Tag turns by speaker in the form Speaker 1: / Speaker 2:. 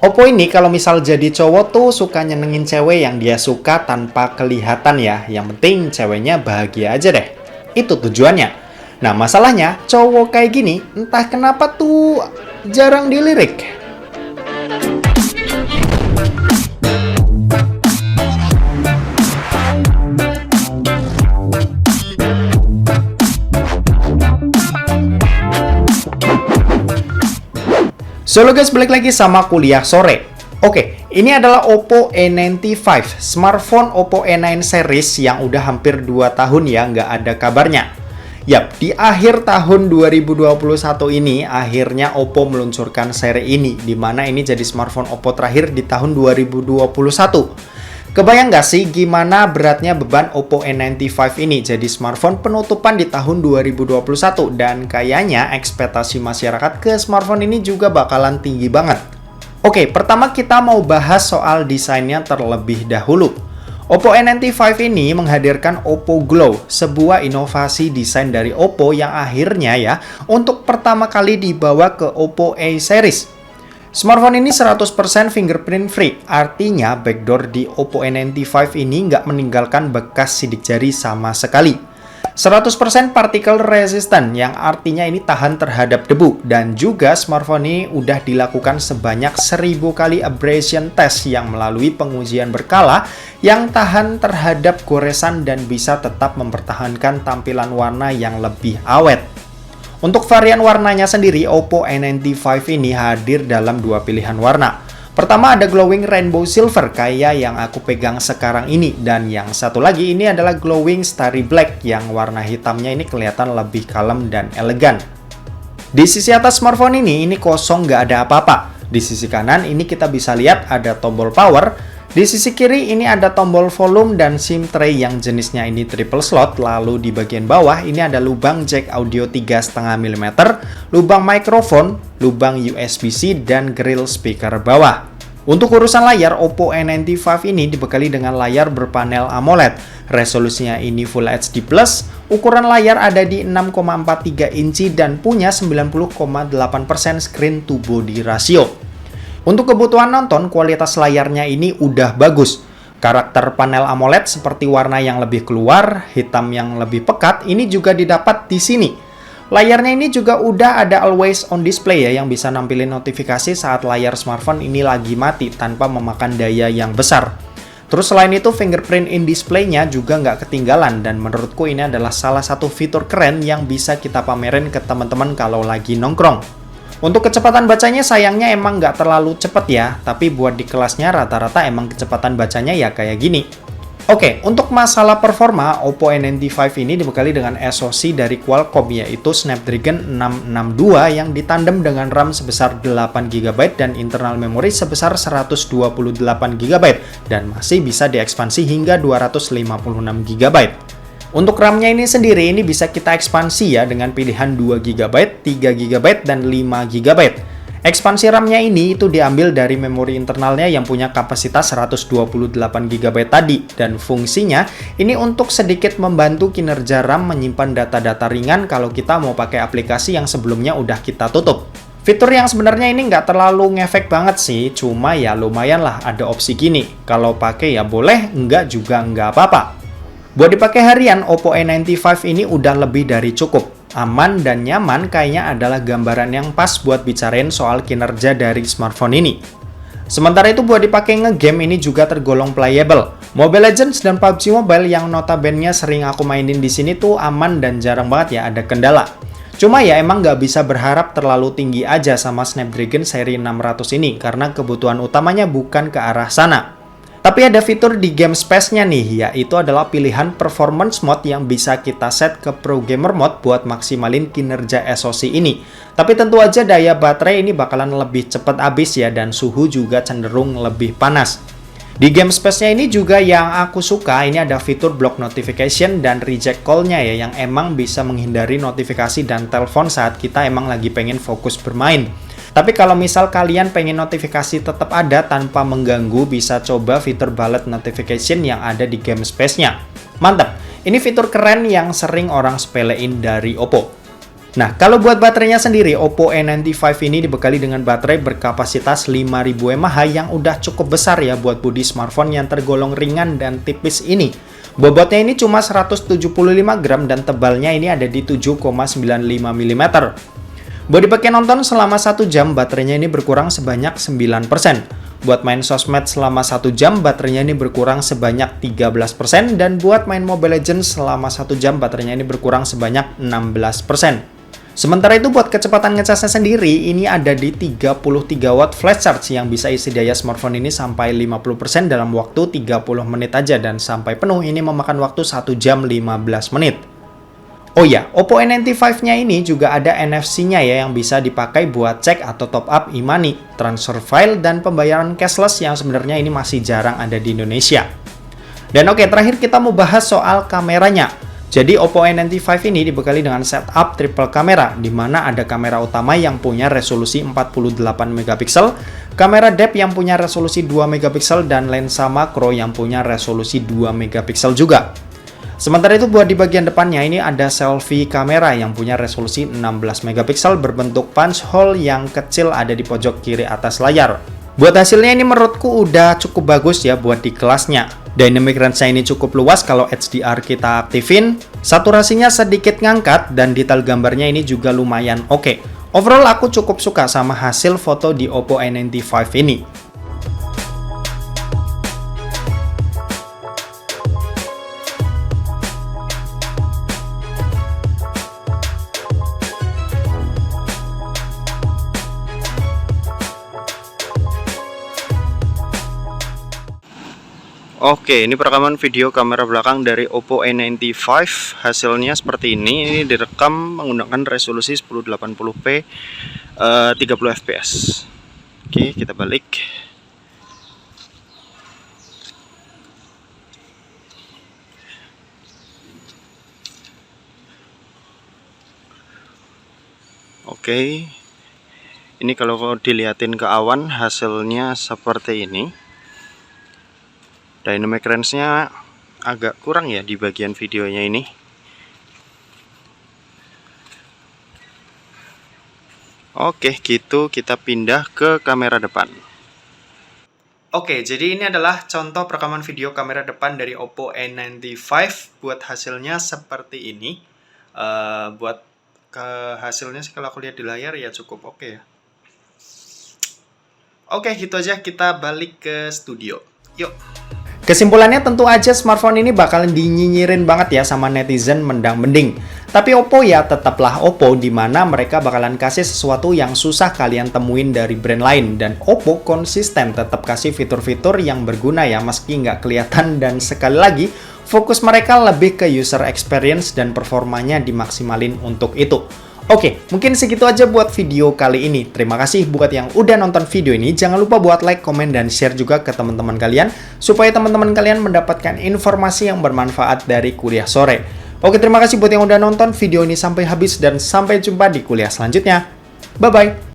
Speaker 1: Oppo ini kalau misal jadi cowok tuh suka nyenengin cewek yang dia suka tanpa kelihatan ya. Yang penting ceweknya bahagia aja deh. Itu tujuannya. Nah masalahnya cowok kayak gini entah kenapa tuh jarang dilirik. So halo guys, balik lagi sama kuliah sore. Oke, ini adalah Oppo A95, smartphone Oppo A9 series yang udah hampir 2 tahun ya nggak ada kabarnya. Yap, di akhir tahun 2021 ini, akhirnya Oppo meluncurkan seri ini, di mana ini jadi smartphone Oppo terakhir di tahun 2021. Kebayang nggak sih gimana beratnya beban Oppo A95 ini jadi smartphone penutupan di tahun 2021 dan kayaknya ekspektasi masyarakat ke smartphone ini juga bakalan tinggi banget. Oke, pertama kita mau bahas soal desainnya terlebih dahulu. Oppo A95 ini menghadirkan Oppo Glow, sebuah inovasi desain dari Oppo yang akhirnya ya untuk pertama kali dibawa ke Oppo A series. Smartphone ini 100% fingerprint free, artinya backdoor di Oppo A95 ini nggak meninggalkan bekas sidik jari sama sekali. 100% particle resistant, yang artinya ini tahan terhadap debu, dan juga smartphone ini udah dilakukan sebanyak 1000 kali abrasion test yang melalui pengujian berkala yang tahan terhadap goresan dan bisa tetap mempertahankan tampilan warna yang lebih awet. Untuk varian warnanya sendiri, Oppo A95 ini hadir dalam dua pilihan warna. Pertama ada glowing rainbow silver kayak yang aku pegang sekarang ini, dan yang satu lagi ini adalah glowing starry black yang warna hitamnya ini kelihatan lebih kalem dan elegan. Di sisi atas smartphone ini kosong nggak ada apa-apa. Di sisi kanan ini kita bisa lihat ada tombol power. Di sisi kiri ini ada tombol volume dan SIM tray yang jenisnya ini triple slot. Lalu di bagian bawah ini ada lubang jack audio 3,5 mm, lubang mikrofon, lubang USB-C, dan grill speaker bawah. Untuk urusan layar, Oppo A95 ini dibekali dengan layar berpanel AMOLED. Resolusinya ini Full HD+, ukuran layar ada di 6,43 inci dan punya 90,8% screen to body ratio. Untuk kebutuhan nonton, kualitas layarnya ini udah bagus. Karakter panel AMOLED seperti warna yang lebih keluar, hitam yang lebih pekat, ini juga didapat di sini. Layarnya ini juga udah ada always on display ya, yang bisa nampilin notifikasi saat layar smartphone ini lagi mati tanpa memakan daya yang besar. Terus selain itu, fingerprint in display-nya juga nggak ketinggalan, dan menurutku ini adalah salah satu fitur keren yang bisa kita pamerin ke teman-teman kalau lagi nongkrong. Untuk kecepatan bacanya sayangnya emang nggak terlalu cepet ya, tapi buat di kelasnya rata-rata emang kecepatan bacanya ya kayak gini. Oke, untuk masalah performa, Oppo A95 ini dibekali dengan SoC dari Qualcomm yaitu Snapdragon 662 yang ditandem dengan RAM sebesar 8GB dan internal memory sebesar 128GB dan masih bisa diekspansi hingga 256GB. Untuk RAM-nya ini sendiri ini bisa kita ekspansi ya dengan pilihan 2GB, 3GB, dan 5GB. Ekspansi RAM-nya ini itu diambil dari memori internalnya yang punya kapasitas 128GB tadi, dan fungsinya ini untuk sedikit membantu kinerja RAM menyimpan data-data ringan kalau kita mau pakai aplikasi yang sebelumnya udah kita tutup. Fitur yang sebenarnya ini nggak terlalu ngefek banget sih, cuma ya lumayan lah ada opsi gini. Kalau pakai ya boleh, nggak juga nggak apa-apa. Buat dipakai harian, Oppo A95 ini udah lebih dari cukup. Aman dan nyaman kayaknya adalah gambaran yang pas buat bicarain soal kinerja dari smartphone ini. Sementara itu buat dipakai ngegame ini juga tergolong playable. Mobile Legends dan PUBG Mobile yang notabene sering aku mainin di sini tuh aman dan jarang banget ya ada kendala. Cuma ya emang nggak bisa berharap terlalu tinggi aja sama Snapdragon seri 600 ini karena kebutuhan utamanya bukan ke arah sana. Tapi ada fitur di game space-nya nih, yaitu adalah pilihan performance mode yang bisa kita set ke pro gamer mode buat maksimalin kinerja SoC ini. Tapi tentu aja daya baterai ini bakalan lebih cepat habis ya, dan suhu juga cenderung lebih panas. Di game space-nya ini juga yang aku suka, ini ada fitur block notification dan reject call-nya ya, yang emang bisa menghindari notifikasi dan telepon saat kita emang lagi pengen fokus bermain. Tapi kalau misal kalian pengen notifikasi tetap ada tanpa mengganggu, bisa coba fitur bullet notification yang ada di game space-nya. Mantap! Ini fitur keren yang sering orang sepelein dari Oppo. Nah, kalau buat baterainya sendiri, Oppo A95 ini dibekali dengan baterai berkapasitas 5000 mAh yang udah cukup besar ya buat bodi smartphone yang tergolong ringan dan tipis ini. Bobotnya ini cuma 175 gram dan tebalnya ini ada di 7,95 mm. Buat dipakai nonton selama 1 jam, baterainya ini berkurang sebanyak 9%. Buat main sosmed selama 1 jam, baterainya ini berkurang sebanyak 13%. Dan buat main Mobile Legends selama 1 jam, baterainya ini berkurang sebanyak 16%. Sementara itu buat kecepatan ngecasnya sendiri, ini ada di 33 watt flash charge yang bisa isi daya smartphone ini sampai 50% dalam waktu 30 menit aja. Dan sampai penuh ini memakan waktu 1 jam 15 menit. Oh ya, Oppo A95-nya ini juga ada NFC-nya ya yang bisa dipakai buat cek atau top up e-money, transfer file, dan pembayaran cashless yang sebenarnya ini masih jarang ada di Indonesia. Dan oke, terakhir kita mau bahas soal kameranya. Jadi Oppo A95 ini dibekali dengan setup triple kamera, di mana ada kamera utama yang punya resolusi 48 megapiksel, kamera depth yang punya resolusi 2 megapiksel, dan lensa makro yang punya resolusi 2 megapiksel juga. Sementara itu buat di bagian depannya ini ada selfie kamera yang punya resolusi 16 megapiksel berbentuk punch hole yang kecil ada di pojok kiri atas layar. Buat hasilnya ini menurutku udah cukup bagus ya buat di kelasnya. Dynamic range-nya ini cukup luas kalau HDR kita aktifin. Saturasinya sedikit ngangkat dan detail gambarnya ini juga lumayan oke. Overall aku cukup suka sama hasil foto di Oppo A95 ini. Oke, ini perekaman video kamera belakang dari Oppo A95. Hasilnya seperti ini. Ini direkam menggunakan resolusi 1080p 30 fps. Oke, kita balik. Oke. Ini kalau dilihatin ke awan hasilnya seperti ini. Dynamic range-nya agak kurang ya di bagian videonya ini. Oke, gitu kita pindah ke kamera depan. Oke, jadi ini adalah contoh perekaman video kamera depan dari Oppo A95. Buat hasilnya seperti ini. Buat hasilnya sih kalau aku lihat di layar ya cukup oke ya. Oke, gitu aja, kita balik ke studio. Yuk. Kesimpulannya tentu aja smartphone ini bakalan dinyinyirin banget ya sama netizen mendang-mending. Tapi Oppo ya tetaplah Oppo, di mana mereka bakalan kasih sesuatu yang susah kalian temuin dari brand lain. Dan Oppo konsisten tetap kasih fitur-fitur yang berguna ya meski nggak kelihatan. Dan sekali lagi fokus mereka lebih ke user experience dan performanya dimaksimalin untuk itu. Oke, mungkin segitu aja buat video kali ini. Terima kasih buat yang udah nonton video ini. Jangan lupa buat like, komen, dan share juga ke teman-teman kalian, supaya teman-teman kalian mendapatkan informasi yang bermanfaat dari kuliah sore. Oke, terima kasih buat yang udah nonton video ini sampai habis, dan sampai jumpa di kuliah selanjutnya. Bye-bye!